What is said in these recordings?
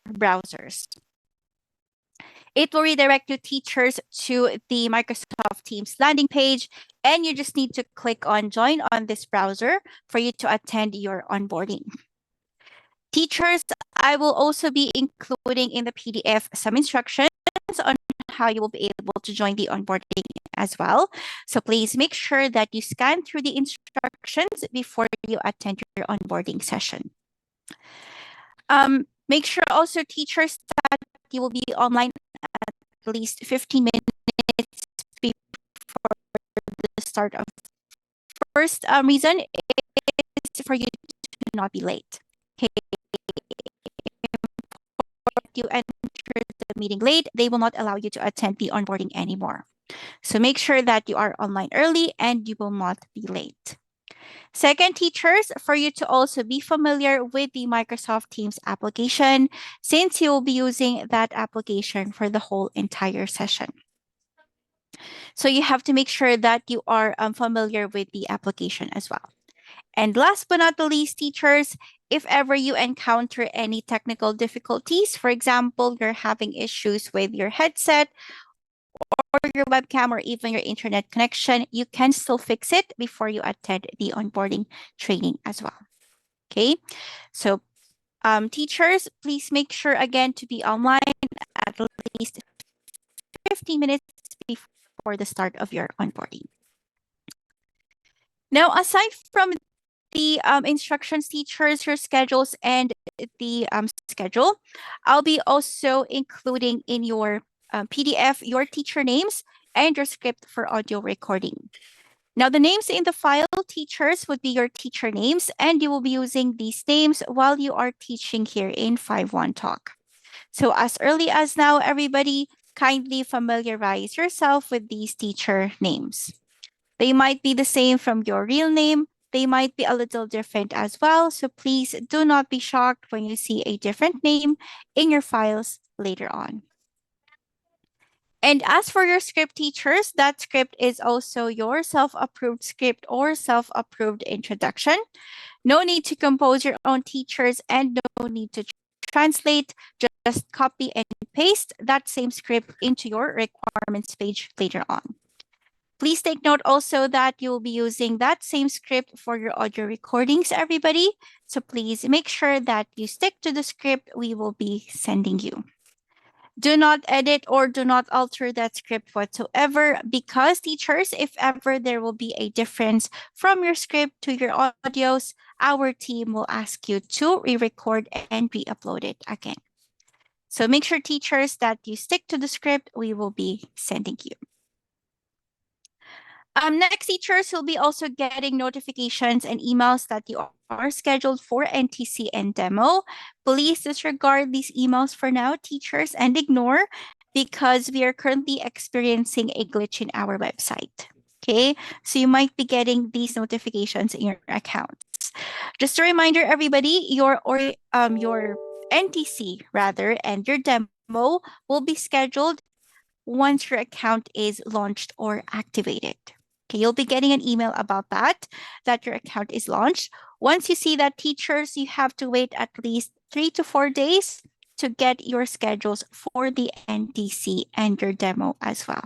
browsers. It will redirect you teachers to the Microsoft Teams landing page, and you just need to click on join on this browser for you to attend your onboarding. Teachers, I will also be including in the PDF some instructions on how you will be able to join the onboarding as well. So please make sure that you scan through the instructions before you attend your onboarding session. Make sure also, teachers, that you will be online at least 15 minutes before the start of first reason is for you to not be late. Okay. If you enter the meeting late, they will not allow you to attend the onboarding anymore. So make sure that you are online early and you will not be late. Second, teachers, for you to also be familiar with the Microsoft Teams application, since you will be using that application for the whole entire session. So you have to make sure that you are familiar with the application as well. And last but not the least, teachers, if ever you encounter any technical difficulties, for example, you're having issues with your headset or your webcam or even your internet connection, you can still fix it before you attend the onboarding training as well. Okay, so teachers, please make sure again to be online at least 15 minutes before the start of your onboarding. Now, aside from the instructions, teachers, your schedules, and the schedule, I'll be also including in your PDF your teacher names and your script for audio recording. Now, the names in the file, teachers, would be your teacher names, and you will be using these names while you are teaching here in 5-1 Talk. So as early as now, everybody, kindly familiarize yourself with these teacher names. They might be the same from your real name. They might be a little different as well. So please do not be shocked when you see a different name in your files later on. And as for your script, teachers, that script is also your self-approved script or self-approved introduction. No need to compose your own, teachers, and no need to translate. Just copy and paste that same script into your requirements page later on. Please take note also that you'll be using that same script for your audio recordings, everybody. So please make sure that you stick to the script we will be sending you. Do not edit or do not alter that script whatsoever, because teachers, if ever there will be a difference from your script to your audios, our team will ask you to re-record and re-upload it again. So make sure, teachers, that you stick to the script we will be sending you. Next, teachers will be also getting notifications and emails that you are scheduled for NTC and demo. Please disregard these emails for now, teachers, and ignore, because we are currently experiencing a glitch in our website. Okay, so you might be getting these notifications in your accounts. Just a reminder, everybody, your NTC rather and your demo will be scheduled once your account is launched or activated. Okay, you'll be getting an email about that your account is launched. Once you see that, teachers, you have to wait at least 3 to 4 days to get your schedules for the NTC and your demo as well.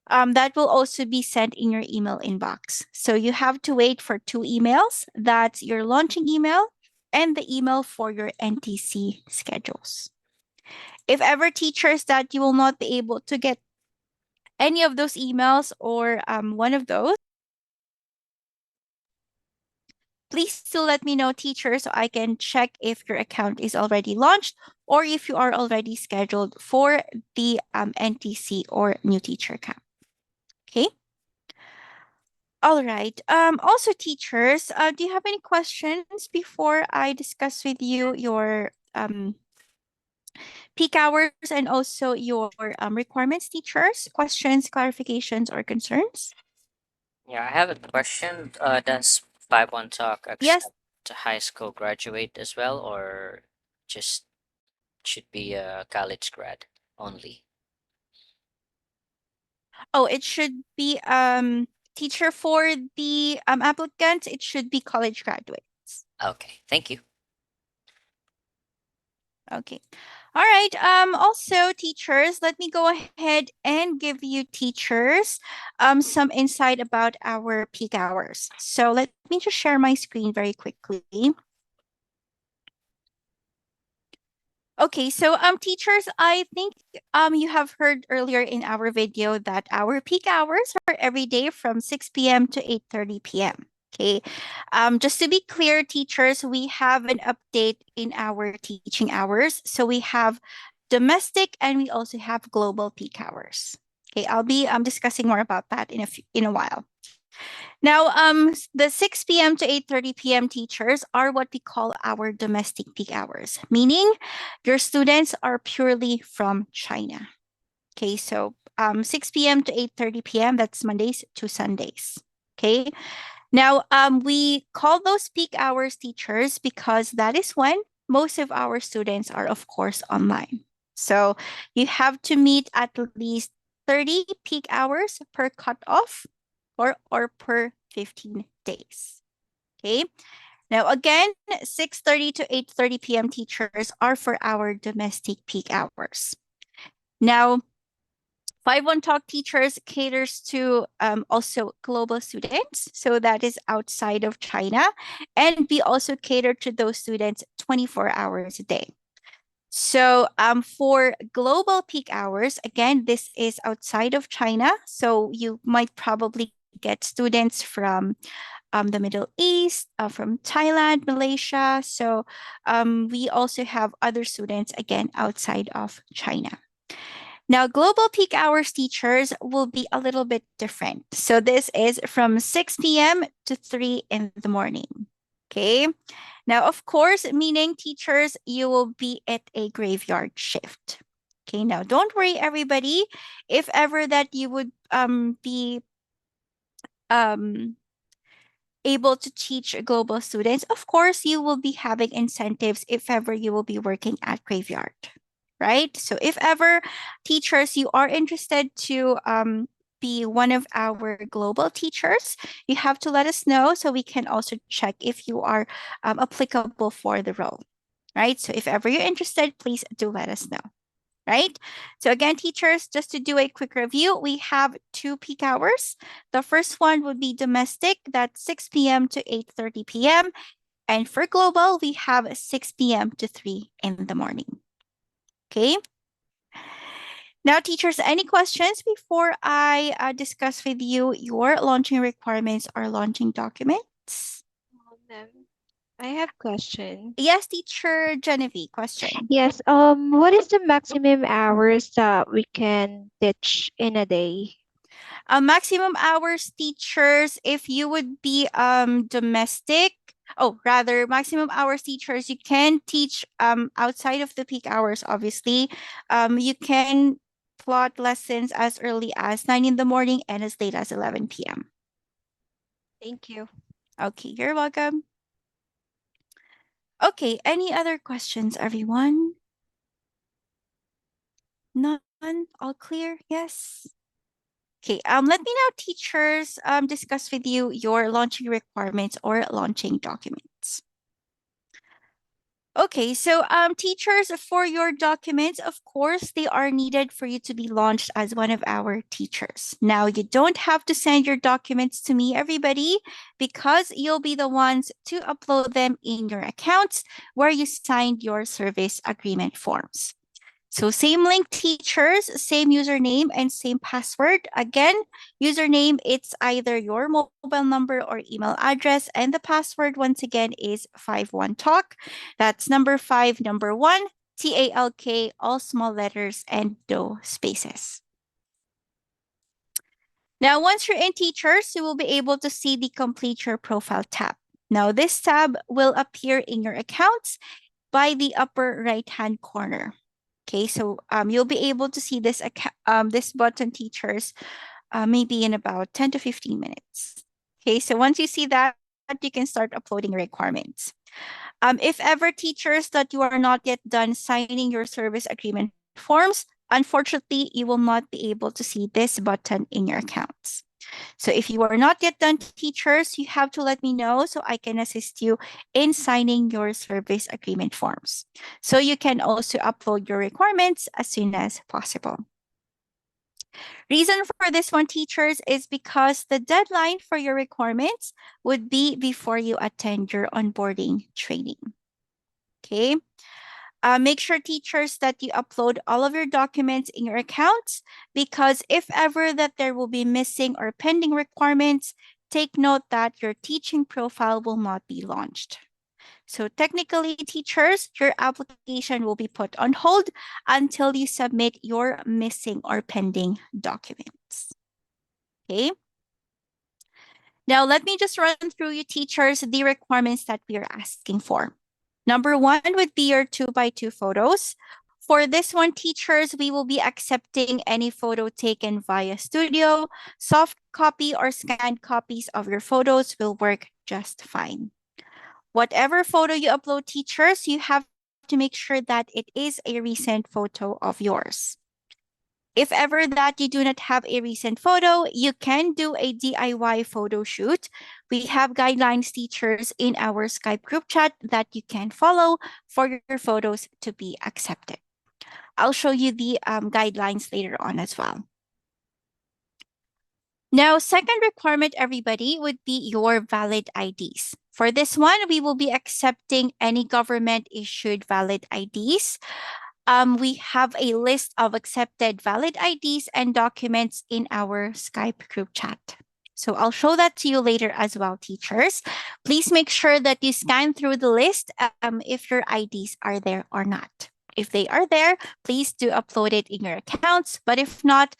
That will also be sent in your email inbox. So you have to wait for 2 emails. That's your launching email and the email for your NTC schedules. If ever, teachers, that you will not be able to get any of those emails or one of those, please still let me know, teachers, so I can check if your account is already launched or if you are already scheduled for the NTC or new teacher account. Okay. All right. Also, teachers, do you have any questions before I discuss with you your peak hours and also your requirements, teachers? Questions, clarifications, or concerns? Yeah, I have a question. Does 5-1 Talk Yes. accept a high school graduate as well, or just should be a college grad only? Oh, it should be teacher for the applicant. It should be college graduates. Okay, thank you. Okay. All right. Also, teachers, let me go ahead and give you teachers some insight about our peak hours. So let me just share my screen very quickly. Okay, so teachers, I think you have heard earlier in our video that our peak hours are every day from 6 p.m. to 8:30 p.m. Okay. Just to be clear, teachers, we have an update in our teaching hours. So we have domestic and we also have global peak hours. Okay, I'll be discussing more about that in a while. Now, the 6 p.m. to 8:30 p.m. teachers are what we call our domestic peak hours, meaning your students are purely from China. Okay, so 6 p.m. to 8:30 p.m. that's Mondays to Sundays. Okay. Now, we call those peak hours teachers because that is when most of our students are, of course, online. So you have to meet at least 30 peak hours per cutoff or per 15 days. Okay. Now, again, 6:30 to 8:30 p.m. teachers are for our domestic peak hours. Now, 5-1 Talk teachers caters to also global students. So that is outside of China. And we also cater to those students 24 hours a day. So for global peak hours, again, this is outside of China. So you might probably get students from the Middle East, from Thailand, Malaysia. So we also have other students, again, outside of China. Now, global peak hours teachers will be a little bit different. So this is from 6 p.m. to 3 in the morning. Okay. Now, of course, meaning teachers, you will be at a graveyard shift. Okay. Now, don't worry, everybody. If ever that you would be um, able to teach global students, of course, you will be having incentives if ever you will be working at graveyard, right? So if ever teachers, you are interested to be one of our global teachers, you have to let us know so we can also check if you are applicable for the role, right? So if ever you're interested, please do let us know. Right? So again, teachers, just to do a quick review, we have 2 peak hours. The first one would be domestic, that's 6 p.m. to 8:30 p.m. And for global, we have 6 p.m. to 3 in the morning. Okay. Now, teachers, any questions before I discuss with you your launching requirements or launching documents? Ma'am, I have question. Yes, teacher Genevieve, question. Yes, what is the maximum hours that we can teach in a day? Maximum hours teachers, if you would be domestic, oh, rather maximum hours teachers, you can teach outside of the peak hours, obviously. You can plot lessons as early as 9 in the morning and as late as 11 p.m. Thank you. Okay, you're welcome. Okay, any other questions, everyone? None? All clear? Yes. Okay, let me now, teachers, discuss with you your launching requirements or launching documents. Okay, so teachers, for your documents, of course, they are needed for you to be launched as one of our teachers. Now, you don't have to send your documents to me, everybody, because you'll be the ones to upload them in your accounts where you signed your service agreement forms. So same link, teachers, same username and same password. Again, username, it's either your mobile number or email address. And the password, once again, is 51talk. That's number 5, number 1, TALK, all small letters and no spaces. Now, once you're in teachers, you will be able to see the complete your profile tab. Now, this tab will appear in your accounts by the upper right-hand corner. Okay, so you'll be able to see this button, teachers, maybe in about 10 to 15 minutes. Okay, so once you see that, you can start uploading your requirements. If ever, teachers, that you are not yet done signing your service agreement forms, unfortunately, you will not be able to see this button in your accounts. So if you are not yet done, teachers, you have to let me know so I can assist you in signing your service agreement forms. So you can also upload your requirements as soon as possible. Reason for this one, teachers, is because the deadline for your requirements would be before you attend your onboarding training. Okay. Make sure, teachers, that you upload all of your documents in your accounts, because if ever that there will be missing or pending requirements, take note that your teaching profile will not be launched. So technically, teachers, your application will be put on hold until you submit your missing or pending documents. Okay. Now, let me just run through you, teachers, the requirements that we are asking for. Number one would be your 2x2 photos. For this one, teachers, we will be accepting any photo taken via studio. Soft copy or scanned copies of your photos will work just fine. Whatever photo you upload, teachers, you have to make sure that it is a recent photo of yours. If ever that you do not have a recent photo, you can do a DIY photo shoot. We have guidelines, teachers, in our Skype group chat that you can follow for your photos to be accepted. I'll show you the guidelines later on as well. Now, second requirement, everybody, would be your valid IDs. For this one, we will be accepting any government-issued valid IDs. We have a list of accepted valid IDs and documents in our Skype group chat. So I'll show that to you later as well, teachers. Please make sure that you scan through the list if your IDs are there or not. If they are there, please do upload it in your accounts. But if not,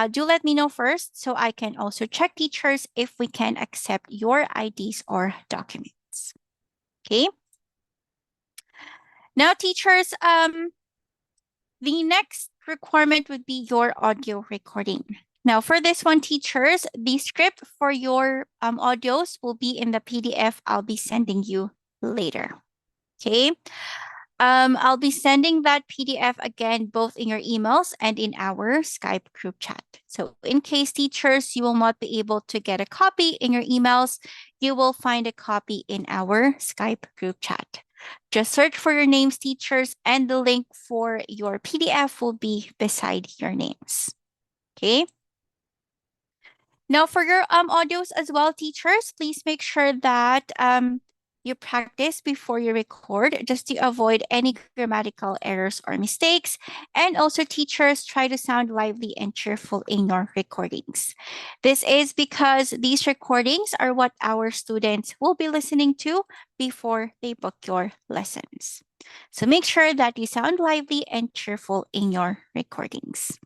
do let me know first so I can also check, teachers, if we can accept your IDs or documents. Okay. Now, teachers, the next requirement would be your audio recording. Now, for this one, teachers, the script for your audios will be in the PDF I'll be sending you later. Okay. I'll be sending that PDF again, both in your emails and in our Skype group chat. So in case, teachers, you will not be able to get a copy in your emails, you will find a copy in our Skype group chat. Just search for your names, teachers, and the link for your PDF will be beside your names. Okay. Now, for your audios as well, teachers, please make sure that you practice before you record, just to avoid any grammatical errors or mistakes. And also, teachers, try to sound lively and cheerful in your recordings. This is because these recordings are what our students will be listening to before they book your lessons. So make sure that you sound lively and cheerful in your recordings.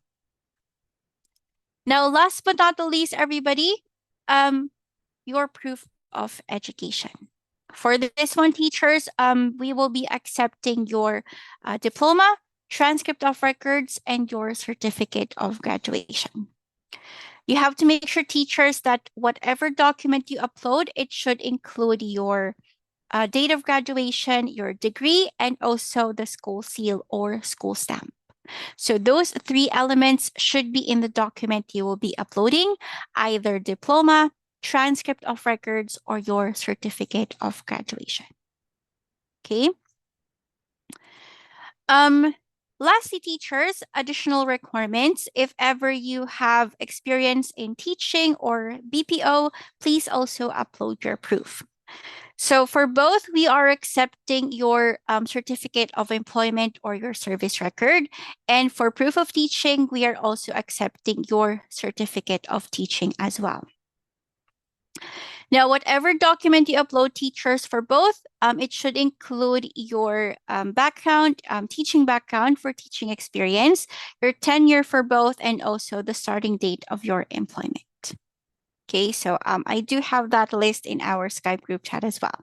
Now, last but not the least, everybody, your proof of education. For this one, teachers, we will be accepting your diploma, transcript of records, and your certificate of graduation. You have to make sure, teachers, that whatever document you upload, it should include your date of graduation, your degree, and also the school seal or school stamp. So those three elements should be in the document you will be uploading, either diploma, transcript of records, or your certificate of graduation. Okay. Lastly, teachers, additional requirements. If ever you have experience in teaching or BPO, please also upload your proof. So for both, we are accepting your certificate of employment or your service record. And for proof of teaching, we are also accepting your certificate of teaching as well. Now, whatever document you upload, teachers, for both, it should include your background, teaching background for teaching experience, your tenure for both, and also the starting date of your employment. Okay, so I do have that list in our Skype group chat as well.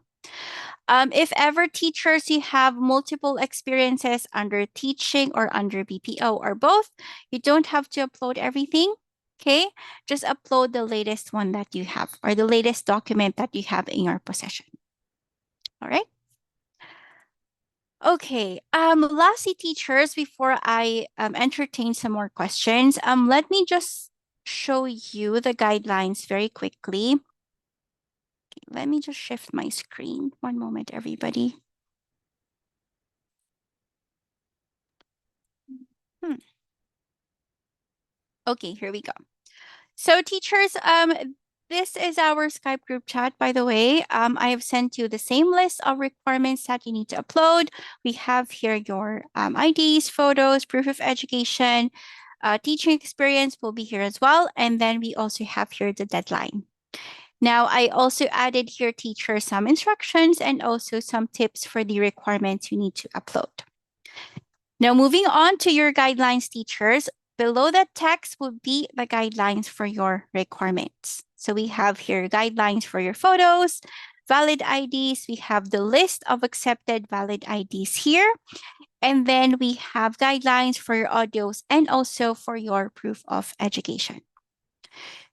If ever, teachers, you have multiple experiences under teaching or under BPO or both, you don't have to upload everything. Okay, just upload the latest one that you have or the latest document that you have in your possession. All right. Okay. Lastly, teachers, before I entertain some more questions, let me just show you the guidelines very quickly. Let me just shift my screen. One moment, everybody. Okay, here we go. So teachers, this is our Skype group chat, by the way. I have sent you the same list of requirements that you need to upload. We have here your IDs, photos, proof of education, teaching experience will be here as well. And then we also have here the deadline. Now, I also added here, teacher, some instructions and also some tips for the requirements you need to upload. Now, moving on to your guidelines, teachers, below that text will be the guidelines for your requirements. So we have here guidelines for your photos, valid IDs. We have the list of accepted valid IDs here. And then we have guidelines for your audios and also for your proof of education.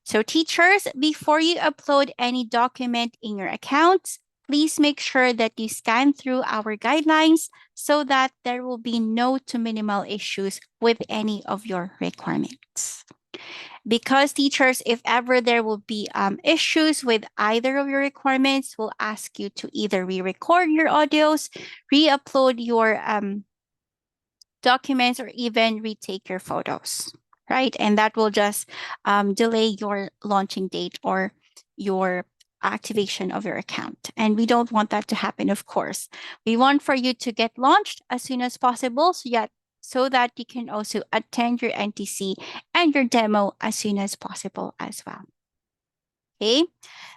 So teachers, before you upload any document in your accounts, please make sure that you scan through our guidelines so that there will be no to minimal issues with any of your requirements. Because teachers, if ever there will be issues with either of your requirements, we'll ask you to either re-record your audios, re-upload your documents, or even retake your photos, right? And that will just delay your launching date or your activation of your account. And we don't want that to happen, of course. We want for you to get launched as soon as possible so that you can also attend your NTC and your demo as soon as possible as well. Okay,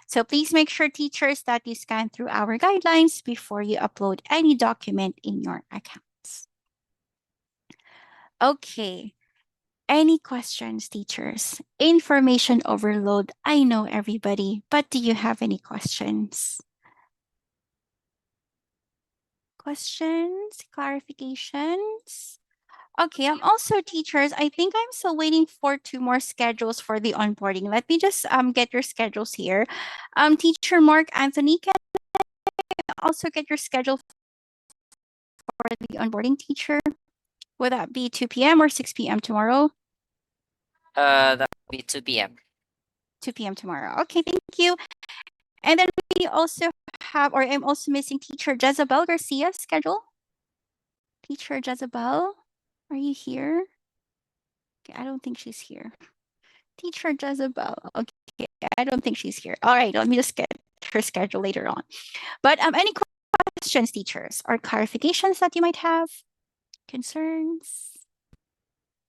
so please make sure, teachers, that you scan through our guidelines before you upload any document in your accounts. Okay. Any questions, teachers? Information overload. I know everybody, but do you have any questions? Questions? Clarifications? Okay, I'm also, teachers, I think I'm still waiting for 2 more schedules for the onboarding. Let me just get your schedules here. Teacher Mark Anthony, can I also get your schedule for the onboarding, teacher? Would that be 2 p.m. or 6 p.m. tomorrow? That would be 2 p.m. 2 p.m. tomorrow. Okay, thank you. And then we also have, or I'm also missing teacher Jezebel Garcia's schedule. Teacher Jezebel, are you here? Okay, I don't think she's here. Teacher Jezebel. Okay, I don't think she's here. All right, let me just get her schedule later on. But any questions, teachers, or clarifications that you might have? Concerns?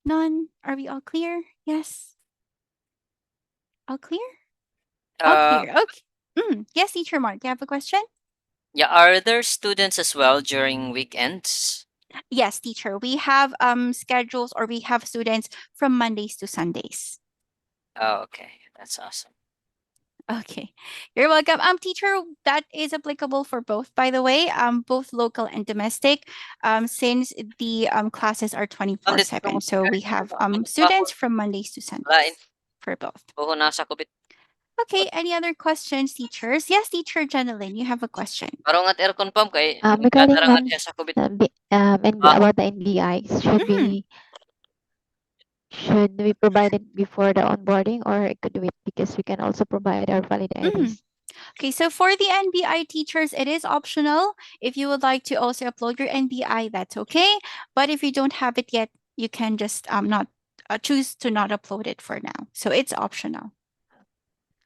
None? Are we all clear? Yes? All clear? All clear. Okay. Yes, teacher Mark, you have a question? Yeah, are there students as well during weekends? Yes, teacher. We have schedules, or we have students from Mondays to Sundays. Oh, okay. That's awesome. Okay. You're welcome. Teacher, that is applicable for both, by the way, both local and domestic, since the classes are 24/7. So we have students from Mondays to Sundays for both. Okay, any other questions, teachers? Yes, teacher Janelyn, you have a question. Parang at confirm kay Regarding nagkatarang ma'am, at sa COVID. about the NBIs, should we provide it before the onboarding, or it could wait because we can also provide our valid IDs? Okay, so for the NBI, teachers, it is optional. If you would like to also upload your NBI, that's okay. But if you don't have it yet, you can just not choose to not upload it for now. So it's optional.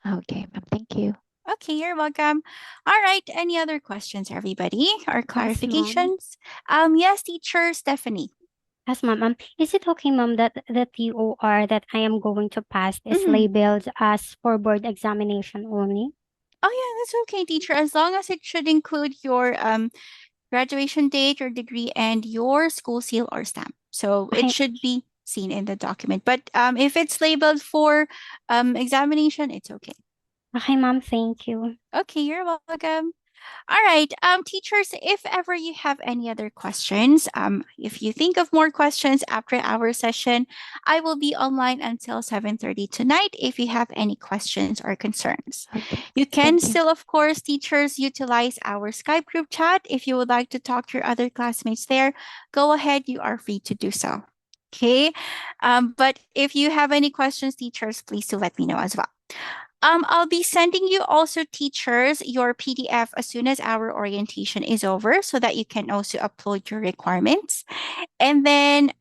Okay, ma'am. Thank you. Okay, you're welcome. All right. Any other questions, everybody, or clarifications? Yes, teacher Stephanie. Yes, ma'am. Is it okay, ma'am, that the TOR that I am going to pass is Mhm. labeled as for board examination only? Oh yeah, that's okay, teacher. As long as it should include your graduation date, your degree, and your school seal or stamp. So it Okay. should be seen in the document. But if it's labeled for examination, it's okay. Okay, ma'am. Thank you. Okay, you're welcome. All right, teachers, if ever you have any other questions, if you think of more questions after our session, I will be online until 7:30 tonight if you have any questions or concerns. Okay. You can Thank you. still, of course, teachers, utilize our Skype group chat. If you would like to talk to your other classmates there, go ahead, you are free to do so. Okay. But if you have any questions, teachers, please do let me know as well. I'll be sending you also, teachers, your PDF as soon as our orientation is over so that you can also upload your requirements. And then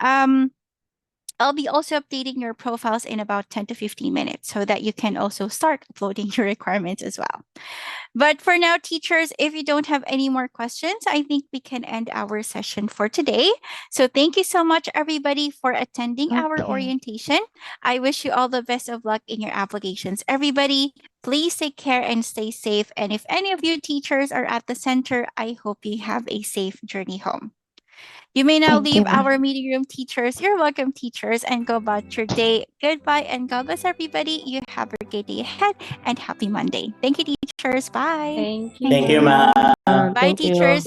I'll be also updating your profiles in about 10 to 15 minutes so that you can also start uploading your requirements as well. But for now, teachers, if you don't have any more questions, I think we can end our session for today. So thank you so much, everybody, for attending our Okay. orientation. I wish you all the best of luck in your applications. Everybody, please take care and stay safe. And if any of you teachers are at the center, I hope you have a safe journey home. You may now Thank you, leave our ma'am. meeting room, teachers. You're welcome, teachers, and go about your day. Goodbye and God bless everybody. You have a great day ahead and happy Monday. Thank you, teachers. Bye. Thank Thank you, you. ma'am. Bye, Thank you. teachers.